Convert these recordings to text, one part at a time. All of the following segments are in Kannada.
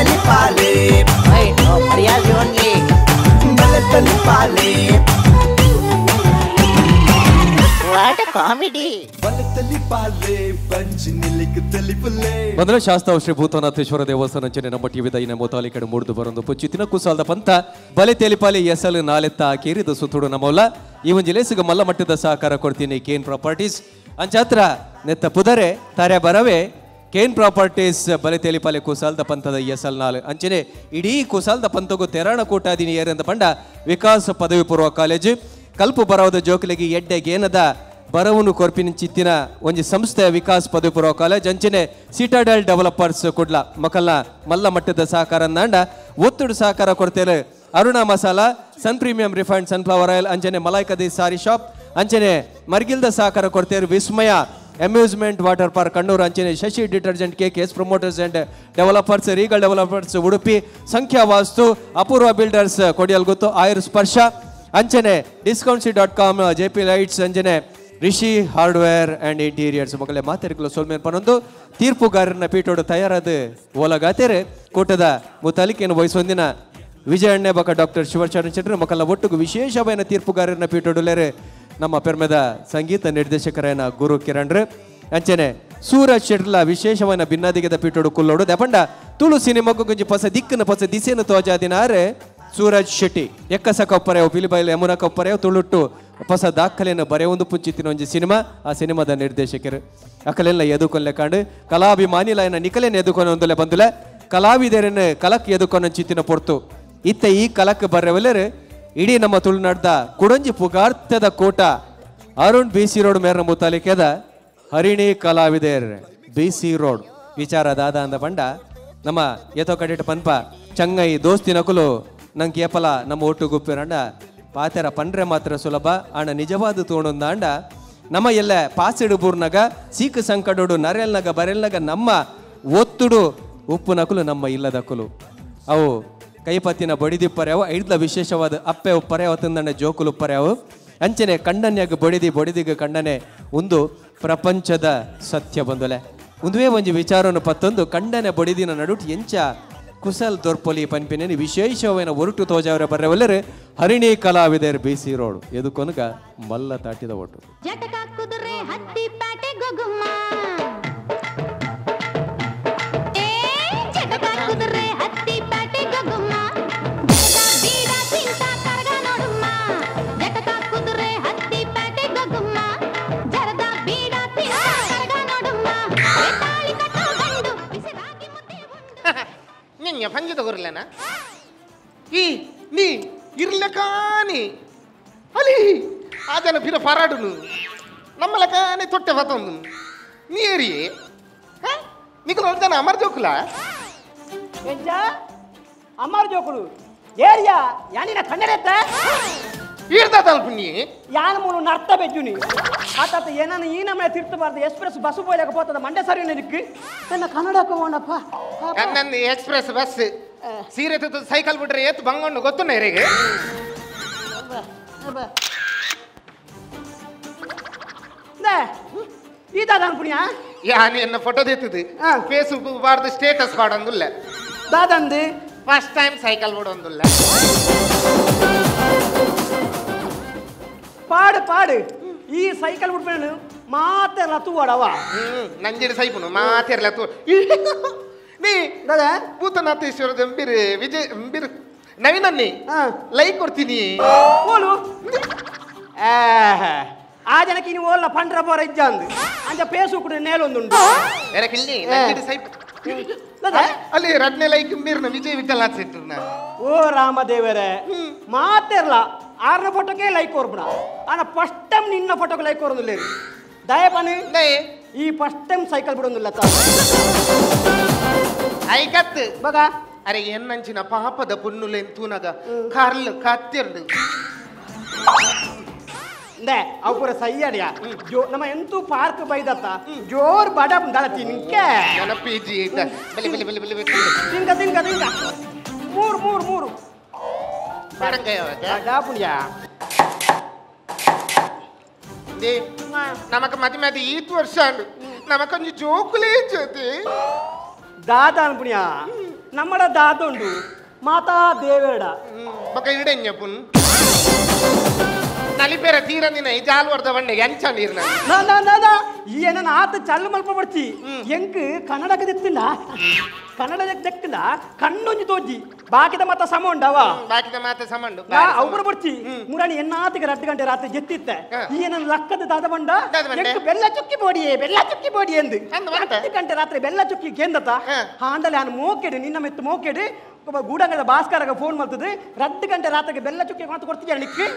Balattali Pale. Wait, no, Priyas only. Balattali Pale. What a comedy. Balattali Pale. Panchinilik Talipule. ಮೊದಲ ಶಾಸ್ತ್ರ ಶ್ರೀ ಭೂತನಾಥೇಶ್ವರ ದೇವಸ್ಥಾನ ಅಂಚನೆ ನಮ್ಮ ಟಿವಿ ದೈನ ಮೊತಾಲಿ ಕಡೆ ಮೂಡ್ದು ಬರೋದು ಪುಚ್ಚಿತಿನ ಕುಸಾಲದ ಪಂತ ಬಲೆ ತೇಲಿಪಾಲಿ ಎಸಲ್ ನಾಲೆತ್ತ ಕೇರಿದ ಸುತ್ತುಡು ನಮ್ಮಲ್ಲ ಈ ಒಂದು ಜಿಲ್ಲೆಸಿಗ ಮಲ್ಲ ಮಟ್ಟದ ಸಹಕಾರ ಕೊಡ್ತೀನಿ ಕೇನ್ ಪ್ರಾಪರ್ಟೀಸ್ ಅಂಚಾತ್ರ ನೆತ್ತ ಪುದರೆ ತಾರೆ ಬರವೆ ಕೇನ್ ಪ್ರಾಪರ್ಟೀಸ್ ಬಲೆ ತೇಲಿಪಾಲಿ ಕುಸಾಲದ ಪಂತದ ಎಸಲ್ ನಾಲ್ ಅಂಚನೆ ಇಡೀ ಕುಸಾಲದ ಪಂತಗೂ ತೆರಾಣ ಕೂಟಾದಿನಿ ಏರಂದ ಪಂಡ ವಿಕಾಸ್ ಪದವಿ ಪೂರ್ವ ಕಾಲೇಜು ಕಲ್ಪು ಬರೋದ ಜೋಕಲಿಗೆ ಎಡ್ಡೆ ಗೇನದ ಬರವನು ಕೊರ್ಪಿನ ಚಿತ್ತಿನ ಒಂಜಿ ಸಂಸ್ಥೆ ವಿಕಾಸ್ ಪದವಿ ಪೂರ್ವ ಕಾಲೇಜ್ ಅಂಚನೆ ಸಿಟಾಡೆಲ್ ಡೆವಲಪರ್ಸ್ ಕುಡ್ಲ ಮಕ್ಕಳ ಮಲ್ಲ ಮಟ್ಟದ ಸಹಕಾರ ನಾಂಡ ಒತ್ತುಡು ಸಹಕಾರ ಕೊಡ್ತೇವೆ ಅರುಣಾ ಮಸಾಲಾ ಸನ್ ಪ್ರೀಮಿಯಂ ರಿಫೈಂಡ್ ಸನ್ಫ್ಲವರ್ ಆಯಿಲ್ ಅಂಚನೆ ಮಲಾಯ್ಕದಿ ಸಾರಿ ಶಾಪ್ ಅಂಚನೆ ಮರ್ಗಿಲ್ದ ಸಹಕಾರ ಕೊಡ್ತೇವೆ ವಿಸ್ಮಯ ಅಮ್ಯೂಸ್ಮೆಂಟ್ ವಾಟರ್ ಪಾರ್ಕ್ ಕಣ್ಣೂರು ಅಂಚನೆ Shashi detergent case promoters and developers Regal developers Udupi ಸಂಖ್ಯಾ ವಾಸ್ತು ಅಪೂರ್ವ ಬಿಲ್ಡರ್ಸ್ ಕೊಡಿಯಲ್ ಗೊತ್ತು ಆಯುರ್ ಸ್ಪರ್ಶ ಅಂಚನೆ discountcy.com JP ಲೈಟ್ಸ್ ಅಂಚನೆ ರಿಷಿ ಹಾರ್ಡ್ವೇರ್ ಅಂಡ್ ಇಂಟೀರಿಯರ್ಸ್ ಮಕ್ಕಳೇ ಮಾತಾಡಿಕಲು ಸೋಲ್ಮೇನ್ ಪನೊಂದು ತೀರ್ಪುಗಾರನ ಪೀಠೋಡು ತಯಾರಾದ ಓಲಗಾತೆರೆ ಕೂಟದ ಮುತಾಲಿಕೆಯನ್ನು ವಹಿಸೊಂದಿನ ವಿಜಯಣ್ಣೆ ಬಕ ಡಾಕ್ಟರ್ ಶಿವಚರಣ್ ಶೆಟ್ಟರ್ ಮಕ್ಕಳ ಒಟ್ಟಿಗೂ ವಿಶೇಷವಾದ ತೀರ್ಪುಗಾರನ ಪೀಠೋಡುಲೇರೆ ನಮ್ಮ ಪೆರ್ಮೆದ ಸಂಗೀತ ನಿರ್ದೇಶಕರೇನ ಗುರು ಕಿರಣ್ ಅಂಚನೆ ಸೂರಜ್ ಶೆಟ್ಲ ವಿಶೇಷವಾದ ಭಿನ್ನಾದಿಗೆದ ಪೀಠೋಡು ಕುಲ್ಲೋಡು ದಪಂಡ ತುಳು ಸಿನಿಮಾಗೂ ಕೊಂಚ ಹೊಸ ದಿಕ್ಕನ ಹೊಸ ದಿಸೆಯನ್ನು ತೋಜಾದಿನಾರೆ ಸೂರಜ್ ಶೆಟ್ಟಿ ಎಕ್ಕಸ ಕೊಪ್ಪರೆಯವು ಪಿಲಿಬೈಲು ಯಮುನಾ ಕೊಪ್ಪರೆಯವು ತುಳುಟ್ಟು ಹೊಸ ದಾಖಲೆಯನ್ನು ಬರೆಯೊಂದು ಪುಂಚಿತ್ತಿನ ಒಂಜಿ ಸಿನಿಮಾ ಆ ಸಿನಿಮಾದ ನಿರ್ದೇಶಕರು ಅಕಲೆಲ್ಲ ಎದುಕೊಲ್ಲೆ ಕಾಂಡು ಕಲಾಭಿಮಾನಿಲಯನ ನಿಕಲೆನ ಎದುಕೊನೊಂದುಲೆ ಬಂದುಲೆ ಕಲಾವಿದರನ್ನು ಕಲಕ್ ಎದುಕೊನ ಚಿತ್ತಿನ ಪೊರ್ತು ಇತ್ತ ಈ ಕಲಕ್ ಬರ್ರೆವಲ್ಲರು ಇಡೀ ನಮ್ಮ ತುಳುನಾಡ್ದ ಕುಡಂಜಿ ಪುಗಾರ್ಥದ ಕೋಟ ಅರುಣ್ BC ರೋಡ್ ಮೇರ್ನ ಮುತಾಲಿಕೆದ ಹರಿಣಿ ಕಲಾವಿದರ್ BC ರೋಡ್ ವಿಚಾರ ದಾದ ಅಂದ ಪಂಡ ನಮ್ಮ ಏತೋ ಕಡಿಟ್ ಪನ್ಪ ಚಂಗೈ ದೋಸ್ತಿನಕುಲು ನಂಗೆ ಏಪಲ ನಮ್ಮ ಒಟ್ಟು ಗುಪ್ಪಿರಂಡ ಪಾತೆರ ಪಂಡ್ರೆ ಮಾತ್ರ ಸುಲಭ ಅಣ್ಣ ನಿಜವಾದ ತೋಣೊಂದಾಂಡ ನಮ್ಮ ಎಲ್ಲ ಪಾಸಿಡುಬೂರ್ನಾಗ ಸೀಕ್ ಸಂಕಟೋಡು ನರೆಲ್ನಾಗ ಬರೆಲ್ನಾಗ ನಮ್ಮ ಒತ್ತುಡು ಉಪ್ಪು ನಕುಲು ನಮ್ಮ ಇಲ್ಲದ ಕುಲು ಅವು ಕೈಪತ್ತಿನ ಬಡಿದಿಪ್ಪರ್ಯಾವು ಐಡ್ಲ ವಿಶೇಷವಾದ ಅಪ್ಪೆ ಉಪ್ಪರ್ಯಾವ ತಂದಂಡ ಜೋಕುಲು ಉಪ್ಪರ್ಯಾವು ಅಂಚನೆ ಕಣ್ಣನ್ಯಾಗ ಬಡಿದಿಗ ಕಣ್ಣನೆ ಒಂದು ಪ್ರಪಂಚದ ಸತ್ಯ ಬಂದಲೆ ಒಂದುವೇ ಒಂಜಿ ವಿಚಾರವನ್ನು ಪತ್ತೊಂದು ಕಂಡನೆ ಬಡಿದಿನ ನಡುಟ್ ಎಂಚ ಕುಸಲ್ ದೊರ್ಪೊಲಿ ಪನ್ಪಿನೇನಿ ವಿಶೇಷವಾದ ಒರುಟು ತೋಜಾವರ ಬರ್ರೆವಲ್ಲರು ಹರಿಣಿ ಕಲಾವಿದರ್ BC ರೋಡ್ ಎದುಕೊನಗ ಮಲ್ಲ ತಾಟಿದ ಒಟ್ಟು ಜಟಕ ಕುದುರೆ ಹತ್ತಿ ಪ್ಯಾಟೆ ಗೊಗುಮ್ಮ ಏ ಜಟಕ ಕುದುರೆ ಹತ್ತಿ ಪ್ಯಾಟೆ ಗೊಗುಮ್ಮ ಬೀಡ ತಿಂತ ಕರಗ ನೋಡುಮ್ಮ ಜಟಕ ಕುದುರೆ ಹತ್ತಿ ಪ್ಯಾಟೆ ಗೊಗುಮ್ಮ ಜರದ ಬೀಡ ತಿಂತ ಕರಗ ನೋಡುಮ್ಮ ತಾಳಿ ಕಟ್ಟೋ ಗಂಡು ಬಿಸಿರಾಗಿ ಮುದ್ದೆ ಉಂಡು ನಿಂಗೆ ಪಂಜಿ ತಗೋರ್ಲೇನ ಈ ನೀ ಇರ್ಲೆ ಕಾನಿ ಅಲ್ಲಿ ಆದನ ಪಿರ ಪರಾಡುನು ನಮ್ಮಲ ಕಾನಿ ತೊಟ್ಟೆ ಬತ್ತೊಂದು ನೀರಿ ನಿಕಲು ಹೊರದಾನ ಅಮರ್ ಜೋಕುಲ ಎಂಚ ಅಮರ್ ಜೋಕುಲು ಏರಿಯಾ ಯಾನಿನ ಕನ್ನಡತ್ತ ಈರ್ದ ತಲ್ಪುನಿ ಯಾನ ಮೂರು ನರ್ತ ಬೆಜ್ಜುನಿ ಆತ ಏನನ್ನ ಈ ನಮ್ಮನೆ ತಿರ್ತಬಾರ್ದು ಎಕ್ಸ್ಪ್ರೆಸ್ ಬಸ್ ಹೋಗ್ಲೇకపోతుంది ಮಂಡ್ಯ ಸರಿ ನಿನಕ್ಕೆ ನನ್ನ ಕನ್ನಡಕ್ಕೆ ಹೋಣಪ್ಪ ನನ್ನಂದು ಎಕ್ಸ್ಪ್ರೆಸ್ ಬಸ್ ಸೀರೆ ತುತ್ತು ಸೈಕಲ್ ಬಿಟ್ರೆ ಏತ್ ಬಂಗೊಂಡು ಗೊತ್ತು ನೈರಿಗೆ ಈದಾದ ಅನ್ಪುಣ್ಯ ಯಾನಿ ಎನ್ನ ಫೋಟೋ ತೆತ್ತದು ಫೇಸ್ಬುಕ್ ಬಾರ್ದು ಸ್ಟೇಟಸ್ ಪಾಡೊಂದುಲ್ಲ ದಾದಂದು ಫಸ್ಟ್ ಟೈಮ್ ಸೈಕಲ್ ಬಿಡೊಂದುಲ್ಲ ಪಾಡು ಪಾಡು ಈ ಸೈಕಲ್ ಬಿಟ್ಬಿಡು ಮಾತೆಲ್ಲ ತೂವಾಡವ ನಂಜಿಡಿ ಸೈಪುನು ಮಾತೆರ್ಲ ತೂ ನೀ ದಾದಾ ಭೂತನಾಥೇಶ್ವರದ ಎಂಬಿರು ವಿಜಯ್ ಎಂಬಿರು ನವೀನನ್ನಿ ಲೈಕ್ ಕೊಡ್ತೀನಿ ಓಲು ಆ ಜನಕ್ಕೆ ನೀವು ಓಲ್ಲ ಪಂಡ್ರ ಬೋರ ಇಜ್ಜ ಅಂದು ಅಂಜ ಪೇಸು ಕೂಡ ನೇಲೊಂದುಂಟು ಎರಕಿಲ್ಲಿ ನಂಜಿಡಿ ಸೈಪ್ ಅಲ್ಲಿ ರಡ್ನೆ ಲೈಕ್ ಮೀರ್ನ ವಿಜಯ್ ವಿಠಲ ಸಿಟ್ರನ ಓ ರಾಮದೇವರೇ ಮಾತೆರ್ಲ ಆರ್ನ ಫೋಟೋಗೆ ಲೈಕ್ ಕೊರ್ಪುಣ ಆನ ಫಸ್ಟ್ ಟೈಮ್ ನಿನ್ನ ಫೋಟೋಗೆ ಲೈಕ್ ಕೊರೊಂದುಲ್ಲೆ ದಯಪನಿ ಈ ಫಸ್ಟ್ ಟೈಮ್ ಸೈಕಲ್ ಬಿಡೊಂದುಲ್ಲ ಐಕತ್ ಬಗ ಅರೆ ಎನ್ನಂಚಿನ ಪಾಪದ ಪುನ್ನುಲೆನ್ ತೂನಗ ಕಾರ್ಲ್ ಕತ್ತೆರ್ದು ನೇ ಅವು ಪೂರ ಸೈಯಡಿಯ ಜೋ ನಮ್ಮ ಎಂತೂ ಪಾರ್ಕ್ ಬೈದತ್ತ ಜೋರ್ ಬಡ ದಳ ತಿನ್ಕೆ ನೆನಪಿಜಿ ಬಲಿ ಬಲಿ ಬಲಿ ಬಲಿ ತಿನ್ಕ ತಿನ್ಕ ತಿನ್ಕ ಮೂರು ಮೂರು ಮೂರು ಬಡಂಗ ನಮಕ್ ಮತಿ ಮತಿ ಈತ್ ವರ್ಷ ನಮಕೊಂಜಿ ಜೋಕುಲೇ ಜೊತೆ ದಾದ ಅನ್ಪುಣ್ಯ ನಮ್ಮಡ ದಾದೊಂಡು ಮಾತಾ ದೇವೇಡ ಬೊಕ ಇಡೆನ್ ಜಪುನ್ ನಲಿಪೇರ ತೀರನಿನ ಈ ಜಾಲ್ವರ್ದ ಬಂಡೆಗೆ ಅಂಚ ನೀರ್ನ ಏನನ್ನ ಆತ ಚಲ್ಲು ಮಲ್ಪ ಬರ್ತಿ ಎಂಕ್ ಕನ್ನಡಕ್ಕೆ ದಿತ್ತಿಲ್ಲ ಕನ್ನಡ ದಕ್ಕಿಲ್ಲ ಕಣ್ಣೊಂಜಿ ತೋಜಿ ಬಾಕಿದ ಮತ್ತ ಸಮ ಉಂಡವ ಬಾಕಿದ ಮಾತ ಸಮಂಡು ಅವ್ರು ಬರ್ತಿ ಮುರಾಣಿ ಎನ್ನಾತಿಗೆ 2 ಗಂಟೆ ರಾತ್ರಿ ಜೆತ್ತಿತ್ತೆ ಏನನ್ನ ಲಕ್ಕದ ದಾದ ಬಂಡ ಬೆಲ್ಲ ಚುಕ್ಕಿ ಬೋಡಿ ಎಂದು 10 ಗಂಟೆ ರಾತ್ರಿ ಬೆಲ್ಲ ಚುಕ್ಕಿ ಕೇಂದತ ಹಾಂಡಲೆ ನಾನು ಮೋಕೆಡು ನಿನ್ನ ಮೆತ್ತು ಮೋಕೆಡು ಗೂಡಂಗದ ಭಾಸ್ಕರಗ ಫೋನ್ ಮಾಡ್ತದೆ 2 ಗಂಟೆ ರಾತ್ರಿಗೆ ಬೆಲ್ಲ ಚುಕ್ಕಿ ಮಾತು ಕೊಡ್ತೀಯ ನಿಕ್ಕೆ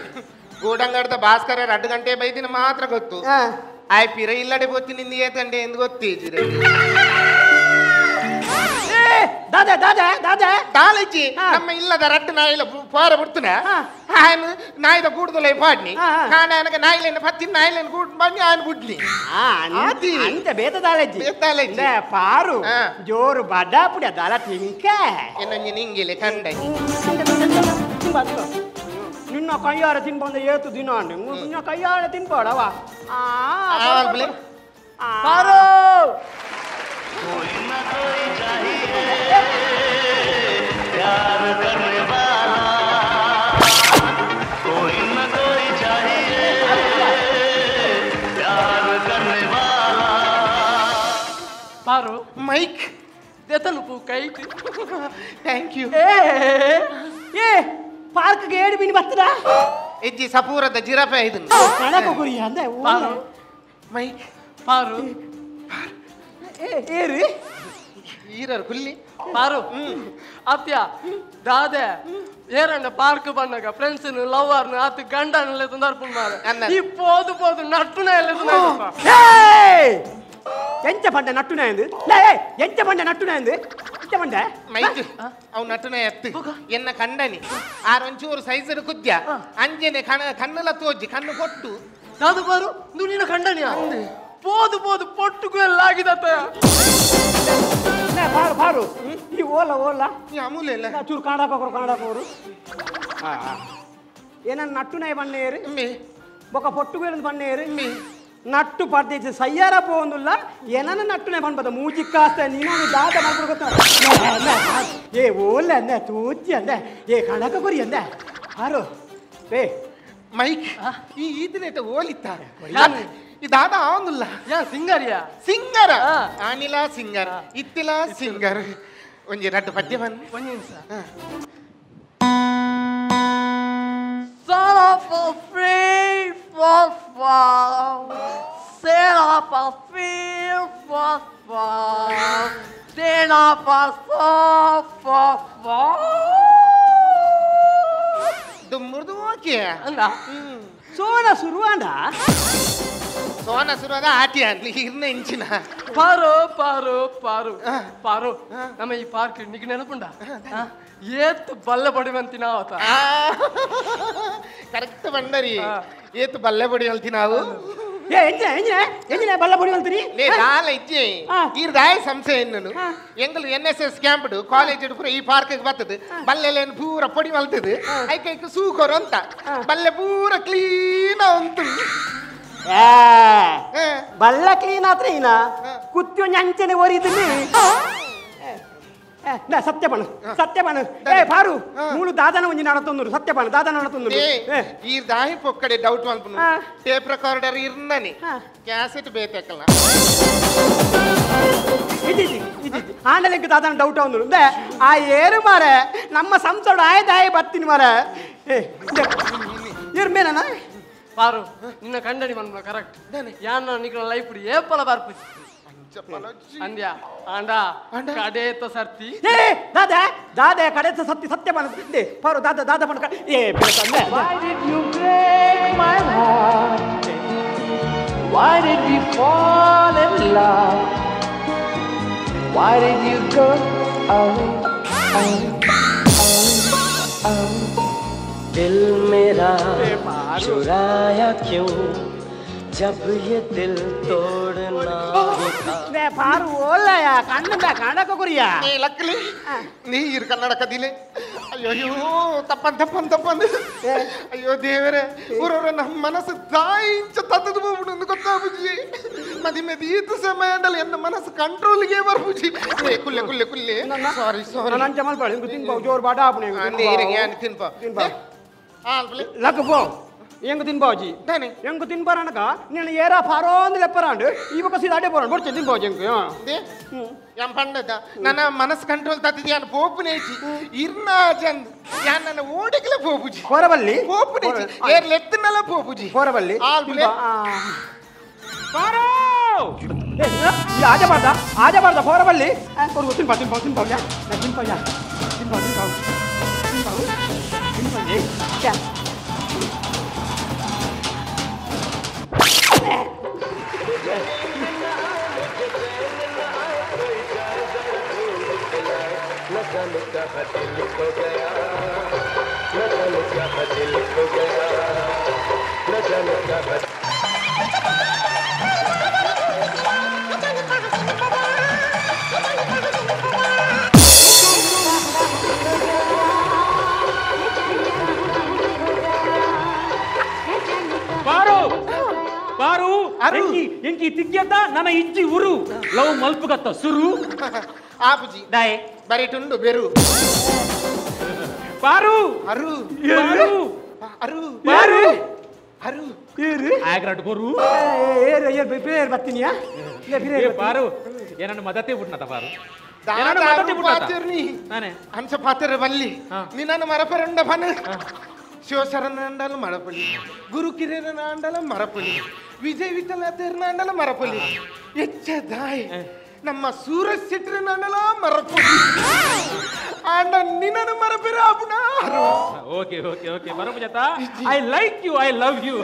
ಗೂಡಂಗಡದ ಭಾಸ್ಕರ 2 ಗಂಟೆ ಬೈದಿನ ಮಾತ್ರ ಗೊತ್ತು ಆಯ್ ಪಿರ ಇಲ್ಲಡೆ ಗೊತ್ತಿ ನಿಂದ ಏತಂಡೆ ಎಂದು ಗೊತ್ತೀಜಿರೆ ದಾದಾ ದಾದಾ ದಾದಾ ದಾಲಜಿ ನಮ್ಮ ಇಲ್ಲದ ರಟ್ಟು ನಾಯಿಲ ಪೋರ ಬಿಡ್ತುನ ಆಯನು ನಾಯಿದ ಗೂಡ್ದಲೆ ಪಾಡ್ನಿ ಕಾಣ ನನಗೆ ನಾಯಿಲೆನ ಪತ್ತಿನ ನಾಯಿಲೆನ ಗೂಡ್ ಬನ್ನಿ ಆಯನು ಗುಡ್ಲಿ ಅಂತೆ ಬೇತ ದಾಲಜಿ ಪಾರು ಜೋರು ಬಡ ಪುಡ ದಾಲ ತಿಂಕ ಎನ್ನಂಜಿ ನಿಂಗಿಲೆ ಕಂಡ ನಿನ್ನ ಕೈಯಾರ ತಿನ್ಬಂದ ಏತು ದಿನ ನಿನ್ನ ಕೈಯಾರ ತಿನ್ಬೇಡವ ಪಾರು पारो माइक देता नु कई थैंक यू ए पार्क गेड बिन बत्तरा इज्जी सपूರದ ಜಿರಾಫೆ ಇದು ಕಣಕ ಗುರಿ ಅಂದೆ पारो माइक पारो ಏರಿ ಈರರ್ ಕುಲ್ಲಿ पारो ಅತ್ಯ ದಾದೆ ಏರಂಡ ಪಾರ್ಕ್ ಬಂದಾಗ ಫ್ರೆಂಡ್ಸ್ ಲವರ್ ಆತ ಗಂಡನಲ್ಲ ತಂದರ್ಪುನ್ ಮಾರ ಈ ಪೋದು ಪೋದು ನಟ್ಟುನ ಎಲ್ಲ ಎಂಚ ಬಂಡೆ ನಟ್ಟುನ ಎಂದು ಎಂಚ ಬಂಡೆ ನಟ್ಟುನ ಎಂದು ಎಂಚ ಬಂಡೆ ಮೈಕ್ ಅವ್ ನಟ್ಟುನ ಎತ್ತು ಎನ್ನ ಕಂಡನಿ ಆರೊಂಚೂರು ಸೈಜ್ ಕುದ್ಯ ಅಂಜನೆ ಕಣ್ಣಲ ತೋಜಿ ಕಣ್ಣು ಕೊಟ್ಟು ದಾದು ಬಾರು ನುನಿನ ಕಂಡನಿಯ ಪೋದು ಪೋದು ಪೊಟ್ಟುಗೂ ಎಲ್ಲ ಆಗಿದತ್ತ ಬಾರು ಬಾರು ಈ ಓಲ ಓಲ ಈ ಅಮೂಲ್ಯ ಇಲ್ಲ ಚೂರು ಕಾಡಾಕೋರು ಏನನ್ನ ನಟ್ಟುನ ಬಣ್ಣೇರಿ ಬೊಕ ಪೊಟ್ಟುಗಳು ಬಣ್ಣೇರಿ ನಟ್ಟು ಪರ್ದೇಸಿ ಸಯ್ಯಾರ ಪೋಂದುಲ್ಲ ಏನನ್ನ ನಟ್ಟುನೆ ಬಣ್ಬದ ಮೂಜಿಕ್ಕಾಸ್ತೆ ನೀನು ದಾದ ಮಾಡ್ಬಿಡು ಗೊತ್ತ ಏ ಓಲೆ ಅಂದೆ ತೂಚಿ ಅಂದೆ ಏ ಕಣಕ ಗುರಿ ಅಂದೆ ಹಾರು ಏ ಮೈಕ್ ಈ ಈದಿನೇಟ ಓಲಿತ್ತ ಈ ದಾದ ಆವಂದುಲ್ಲ ಯಾ ಸಿಂಗರಿಯಾ ಸಿಂಗರ ಆನಿಲ ಸಿಂಗರ್ ಇತ್ತಿಲ ಸಿಂಗರ್ ಒಂಜಿ ರಡ್ಡು ಪದ್ಯ ಬನ್ನಿ ಒಂಜಿ ನಿಮಿಷ Son of a free football, set up a field football, then up a football. ದುಮ್ಮುರ್ದು ಓಕೆ ಅಂದ ಸೋನ ಶುರುವಾಂಡ ಸೋನ ಶುರುವಾದ ಆಟಿ ಅನ್ಲಿ ಇರ್ನ ಇಂಚಿನ ಪಾರು ಪಾರು ಪಾರು ಪಾರು ನಮ್ಮ ಈ ಪಾರ್ಕ್ ನಿಗ್ ನೆನಪುಂಡ ಏತ್ ಬಲ್ಲೆ ಬಡಿವಂತಿ ನಾವು ಕರೆಕ್ಟ್ ಬಂಡರಿ ಏತು ಬಲ್ಲೆ ಬಡಿ ಅಲ್ತಿ ನಾವು ಏ ಎಂಜಿನ ಬಲ್ಲ ಬಡಿ ಅಂತೀರಿ ಲೇ ದಾಲ ಇಜ್ಜೆ ಈರ್ದಾಯ ಸಂಸ್ಥೆ ಎನ್ನನು ಎಂಗಲು NSS ಕ್ಯಾಂಪ್ ಕಾಲೇಜ್ ಪೂರ ಈ ಪಾರ್ಕ್ ಬರ್ತದೆ ಬಲ್ಲೆಲೇನು ಪೂರ ಪೊಡಿ ಮಲ್ತದೆ ಐಕ ಸೂಕೋರು ಅಂತ ಬಲ್ಲೆ ಪೂರ ಕ್ಲೀನ್ ಉಂಟು ಬಲ್ಲ ಕ್ಲೀನ್ ಆದ್ರೆ ಇನ್ನ ಕುತ್ತಿ ಒಂಜಿ ಅಂಚನೆ ಓರಿದಲ್ಲಿ ಸತ್ಯಪಾನ ಏ ಪಾರು ಮೂಳು ದಾದನ ಒಂಜಿ ನಡತೊಂದುರು ಸತ್ಯಪಾನ ದಾದನ ನಡತೊಂದುರು ಈ ದಾಯಿ ಪೊಕ್ಕಡೆ ಡೌಟ್ ಮಲ್ಪುನು ಟೇಪ್ ರೆಕಾರ್ಡರ್ ಇರ್ನನಿ ಕ್ಯಾಸೆಟ್ ಬೇಕಲ್ಲ ಇದ್ದಿ ಆಂಡಲೆಂಕ್ ದಾದನ ಡೌಟ್ ಅವನು ಅಂದೆ ಆ ಏರು ಮಾರೆ ನಮ್ಮ ಸಂಸೋಡು ಆಯ್ ಬರ್ತೀನಿ ಮಾರೆ ಇರ್ಮೇನ ಪಾರು ನಿನ್ನ ಕಂಡನಿ ಬಂದ ಕರೆಕ್ಟ್ ಯಾನ ನಿಗಳ ಲೈಫ್ ಏಪಲ ಬರ್ಪು ಅಂದ್ಯಾ ಆಂಡ ಕಡೆತ ಸರ್ತಿ ದಾದ ಕಡೆತ ಸತ್ಯ ಸತ್ಯ ಬಂದೆ ಪಾರು ದಾದ ಬಂದ ಏ Why did you break my heart? Why did we fall in love? Why did you go away? दिल मेरा चुराया क्यों जब ये दिल तोड़ना ನೇ ಪಾರು ಓಲಯ ಕನ್ನಡ ಕನ್ನಡಕ ಕುರಿಯ ನೀ ಲಕ್ಕಲಿ ನೀರು ಕನ್ನಡ ಕದಿಲೆ ಅಯ್ಯೋ ತಪ್ಪನ್ ಅಯ್ಯೋ ದೇವರೇ ಊರವ್ರ ನಮ್ಮ ಮನಸ್ಸು ದಾಯಿಂಚ ತತ್ತದು ಹೋಗ್ಬಿಡು ಗೊತ್ತಾಗ್ಬಿಡ್ಲಿ ಮದಿ ಮದಿ ಈತ ಸಮಯದಲ್ಲಿ ಎನ್ನ ಮನಸ್ಸು ಕಂಟ್ರೋಲ್ಗೆ ಬರ್ಬುಜಿ ಕುಲ್ಲೆ ಸಾರಿ ನಾನು ಜಮಲ್ ಬಾಳಿ ತಿನ್ಬೋ ಜೋರ್ ಬಾಡ ಆಪನೆ ತಿನ್ಪ ಲಕ್ಕ ಪೋ ಎಂಗ ತಿನ್ಬಾಜಿ ಎಂಗ ತಿನ್ಬಾರನಕ ನೀನು ಏರ ಫಾರೋಂದು ಲೆಪ್ಪರಾಂಡು ಈ ಬಕ್ಕ ಸೀದಾಡೆ ಬೋರಾಂಡು ಬರ್ಚೆ ತಿನ್ಬಾಜಿ ಎಂಗ ಯಾನ್ ಪಂಡದ ನನ್ನ ಮನಸ್ಸು ಕಂಟ್ರೋಲ್ ತತ್ತಿದ್ ಯಾನ್ ಪೋಪುನೇಜಿ ಇರ್ನ ಚಂದ್ ಯಾನ್ ನನ್ನ ಓಡಿಗ್ಲೆ ಪೋಪುಜಿ ಹೊರಬಲ್ಲಿ ಪೋಪುನೇಜಿ ಏರ್ ಲೆತ್ತನಲ್ಲ ಪೋಪುಜಿ ಹೊರಬಲ್ಲಿ ಆಲ್ಬಲೆ ಪಾರೋ ಆಜ ಬಾರ್ದ ಹೊರಬಲ್ಲಿ ತಿನ್ಬಾ ಪಾರು ಎಂಕಿ ತಿಗ್ಗೆತ ನನ್ನ ಇಜ್ಜಿ ಉರು ಲವ್ ಮಲ್ಪುಗತ್ತ ಸುರು ಆಪುಜಿ ದಾಯೆ ಬರಿಟುಂಡು ಬೆರು ಪಾರು ಅರು ಪಾರು ಅರು ಪಾರು ಅರು ಏರು ಆಗ್ರಾಟ್ ಬರು ಬೇರೆ ಬರ್ತೀನಿಯಾ ಏ ಪಾರು ಏನನ್ನ ಮದತೆ ಬಿಟ್ನತ ಪಾರು ನಾನೇ ಹಂಸ ಪಾತ್ರ ಬಲ್ಲಿ ನಿನ್ನ ಮರಪರಂಡ ಬನ ಶಿವಶರಣಂಡಲ ಮರಪಲ್ಲಿ ಗುರು ಕಿರೇನ ಅಂಡಲ ಮರಪಲ್ಲಿ ವಿಜಯ್ ವಿಠಲ ತೆರ್ನಾಂಡಲ ಮರಪಲ್ಲಿ ಎಚ್ಚ ದಾಯ್ ನಮ್ಮ ಸೂರಜ್ ಸಿಟ್ರನ ಅಂಡಲ ಮರಪಲ್ಲಿ ಆಂಡ ನಿನ್ನ ಮರಪಿರ ಅಪ್ಪನ ಓಕೆ ಓಕೆ ಓಕೆ ಬರೋಬ ಜತ I like you I love you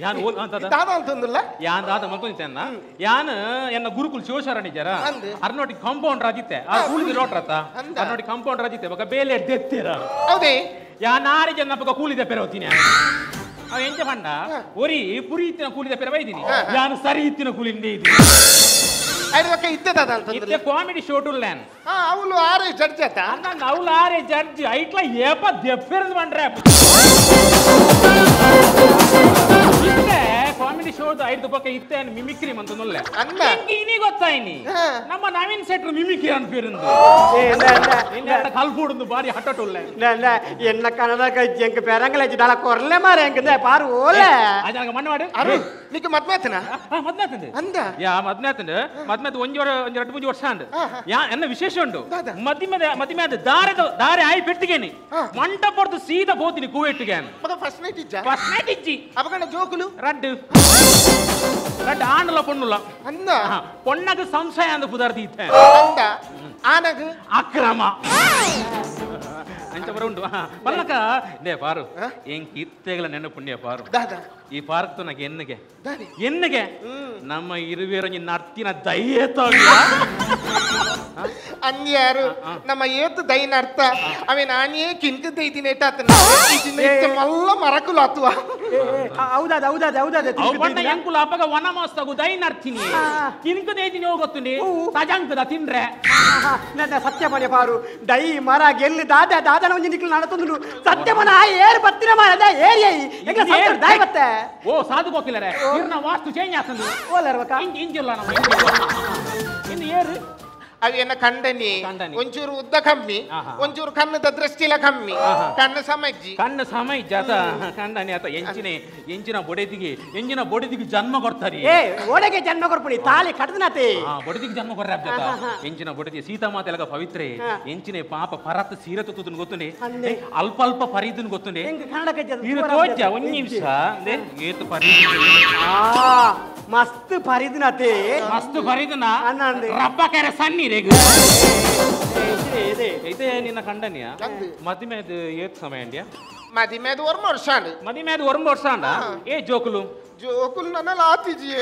ಯಾನ್ ಓಲ್ ಅಂತ ದಾದ ಅಂತಂದಲ್ಲ ಯಾನ್ ದಾದ ಮಲ್ಕೊಂಡಿದ್ದೇನ ಯಾನ್ ಎನ್ನ ಗುರುಕುಲ್ ಶಿವಶರಣಿಜರ ಅರ್ನೋಟಿ ಕಾಂಪೌಂಡ್ ರಾಜಿತ್ತೆ ಆ ಕೂಲಿಗೆ ರೋಟ್ರತ ಅರ್ನೋಟಿ ಕಾಂಪೌಂಡ್ ರಾಜಿತ್ತೆ ಬಗ ಬೇಲೆ ಎದ್ದೆತ್ತೀರ ಹೌದೇ ಯಾನ್ ಆರಿ ಜನ ಬಗ ಕೂಲಿದೆ ಪೆರೋತೀನಿ ಅವ ಎಂಚ ಪಂಡ ಒರಿ ಪುರಿ ಇತ್ತಿನ ಕೂಲಿದ ಪೆರ ಬೈದಿನಿ ಯಾನ್ ಸರಿ ಇತ್ತಿನ ಕೂಲಿಂದೆ ಇದ್ದೀನಿ ಐದಕ್ಕ ಇದ್ದದ ಅಂತ ಇತ್ತೆ ಕಾಮಿಡಿ ಶೋ ಟು ಲ್ಯಾನ್ ಅವಳು ಆರೆ ಜಡ್ಜ್ ಆತ ಅಣ್ಣ ಅವಳು ಆರೆ ಜಡ್ಜ್ ಐಟ್ಲ ಏಪ ದೆಪ್ಪೆರ್ದು ಬಂಡ್ರೆ ಇತ್ತೆ ಕಾಮಿಡಿ ಶೋದ ಐದು ಪಕ್ಕ ಇತ್ತೆ ಮಿಮಿಕ್ರಿ ಮಂತ ನೊಲ್ಲೆ ಅನ್ನ ಇನಿ ಗೊತ್ತಾಯ್ನಿ ನಮ್ಮ ನವೀನ್ ಸೆಟ್ರು ಮಿಮಿಕ್ರಿ ಅನ್ ಪೇರಂದು ಕಲ್ಪೂಡುಂದು ಬಾರಿ ಹಟ್ಟಟೊಲ್ಲೆ ಎನ್ನ ಕನ್ನಡ ಎಂಕ ಪೆರಂಗಲ ಜಿಡಾಲ ಕೊರ್ಲೆ ಮಾರೆ ಎಂಕಂದೆ ಪಾರು ಓಲೆ ಅಜಾಗ ಮಣ್ಣ ಮಾಡು ಅರು ನಿಕ್ಕೆ ಮದ್ಮೇತನ ಮದ್ಮೇತಂದು ಅಂದ ಯಾ ಮದ್ಮೇತಂದು ಮದ್ಮೇತ ಒಂಜಿ ಎರಡು ಮೂಜಿ ವರ್ಷ ಅಂದು ಯಾ ಎನ್ನ ವಿಶೇಷ ಉಂಟು ಮದ್ಮೇದ ದಾರೆ ಆಯ್ ಪೆಟ್ಟಿಗೆನಿ ಮಂಟ ಪೊರ್ದು ಸೀದಾ ಬೋತಿನಿ ಕೂವೆಟ್ಟಿಗೆ ಮಗ ಫಸ್ಟ್ ನೈಟ್ ಇಜ್ಜ ಫಸ್ಟ್ ನೈಟ್ ಇಜ್ಜಿ ಅವಗಣ ಜೋಕುಲು ರಡ್ಡು ಆಂಡಲ ಪೊಣ್ಣುಲ ಅಂದ ಪೊಣ್ಣಗ ಸಂಶಯ ಅಂದ ಪುದಾರ್ತಿ ಇತ್ತೆ ಅಂದ ಆನಗ ಅಕ್ರಮ ಅಂಚ ಬರ ಉಂಟು ಪಲ್ಲಕ ನೇ ಪಾರು ಎಂಕ್ ಇತ್ತೆಗಳ ನೆನಪುಣ್ಯ ಪಾರು ಈ ಪಾರ್ಕ್ ನನಗೆ ಎನ್ನಗೆ ನಮ್ಮ ಇರುವೇರು ನರ್ತಿನ ದಯ್ಯೇತ ಅನ್ಯಾರು ನಮ್ಮ ಏತು ದೈನ ಅರ್ಥ ಅವೇ ನಾನೇ ಕಿಂಕ ದೈತಿನ ಮಲ್ಲ ಮರಕುಲು ಆತುವ ಹೌದಾದ ಎಂಕುಲು ಅಪ್ಪಗ ವನ ಮಸ್ತಗು ದೈನ ಅರ್ಥಿನಿ ಕಿಂಕ ದೈತಿನಿ ಹೋಗೊತ್ತುಂಡಿ ಸಜಾಂಕದ ತಿನ್ರೆ ಸತ್ಯ ಮನೆ ಪಾರು ದೈ ಮರ ಗೆಲ್ಲಿ ದಾದನ ಒಂಜಿ ನಿಕ್ಲು ನಡತೊಂದು ಸತ್ಯ ಮನ ಏರು ಬತ್ತಿನ ಮಾರದ ಏರಿಯಾಯಿ ದಾಯ್ ಬತ್ತೆ ಓ ಸಾಧು ಹೋಗಿಲ್ಲರೆ ಇರ್ನ ವಾಸ್ತು ಚೇಂಜ್ ಆಗ್ತದೆ ಓಲರ್ವಕ ಇಂಜಿಲ್ಲ ನಮ್ಮ ಇನ್ನು ಏರು ಅವೇನ ಕಂಡನಿ ಒಂಚೂರು ಉದ್ದ ಕಮ್ಮಿ ಒಂಚೂರು ಕಣ್ಣದ ದೃಷ್ಟಿಲ ಕಮ್ಮಿ ಕಣ್ಣು ಸಮಜ್ಜಿ ಆತ ಕಂಡನಿ ಆತ ಎಂಚಿನ ಬೊಡೆದಿಗೆ ಜನ್ಮ ಕೊಡ್ತಾರೆ ಓಡೆಗೆ ಜನ್ಮ ಕೊಡ್ಪುಡಿ ತಾಲಿ ಕಟ್ಟದನತೆ ಬೊಡೆದಿಗೆ ಜನ್ಮ ಕೊಡ್ರ ಎಂಚಿನ ಬೊಡೆದಿ ಸೀತಾಮಾತೆಲಗ ಪವಿತ್ರೆ ಎಂಚಿನ ಪಾಪ ಪರತ್ ಸೀರತ ತುತನ್ ಗೊತ್ತುಂಡೆ ಅಲ್ಪ ಪರಿದನ್ ಗೊತ್ತುಂಡೆ ಒಂದ್ ನಿಮಿಷ ಏತು ಮಸ್ತ್ ಪರಿದನತೆ ಮಸ್ತ್ ಪರಿದನ ರಬ್ಬ ಕೆರೆ ಸನ್ನಿ ಇದೆ ನಿನ್ನ ಕಂಡನಿಯ ಮದಿಮೇದು ಏತ್ ಸಮಯ ಅಂಡ್ಯ ಮದಿಮೇದು 1 ವರ್ಷ ಮದಿಮೇದು 1 ವರ್ಷ ಅಂಡ ಏ ಜೋಕುಲು ನನ್ನ ಲಾತಿಜಿ